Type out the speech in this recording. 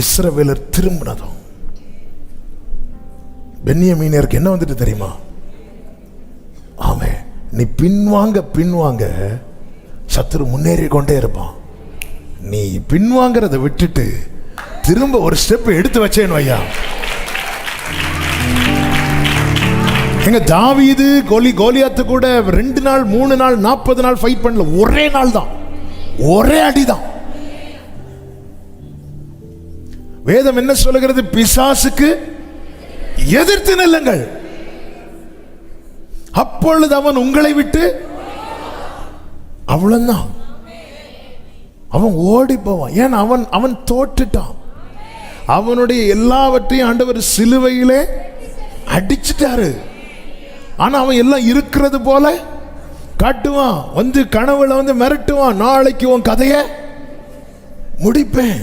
இஸ்ரவேலர் திரும்பினதும் பென்யமீனருக்கு என்ன வந்துட்டு தெரியுமா? ஆமே, நீ பின்வாங்க சத்துரு முன்னேறி கொண்டே இருப்பான். நீ பின்வாங்கிறத விட்டுட்டு திரும்ப ஒரு ஸ்டெப் எடுத்து வச்சேன்னு ஐயா. எங்க தாவீது கோலியாத்து கூட 2 நாள் 3 நாள் 40 நாள் ஃபைட் பண்ணல, ஒரே நாள் தான், ஒரே அடிதான். வேதம் என்ன சொல்லுகிறது? பிசாசுக்கு எதிர்த்து நில்லுங்கள், அப்பொழுது அவன் உங்களை விட்டு, அவ்வளவுதான், அவன் ஓடி போவான். ஏன்? அவன் தோற்றுட்டான். அவனுடைய எல்லாவற்றையும் ஆண்டவர் சிலுவையிலே அடிச்சிட்டாரு. ஆனா அவன் எல்லாம் இருக்கிறது போல காட்டுவான், வந்து கனவுல வந்து மிரட்டுவான், நாளைக்கு உன் கதையை முடிப்பேன்.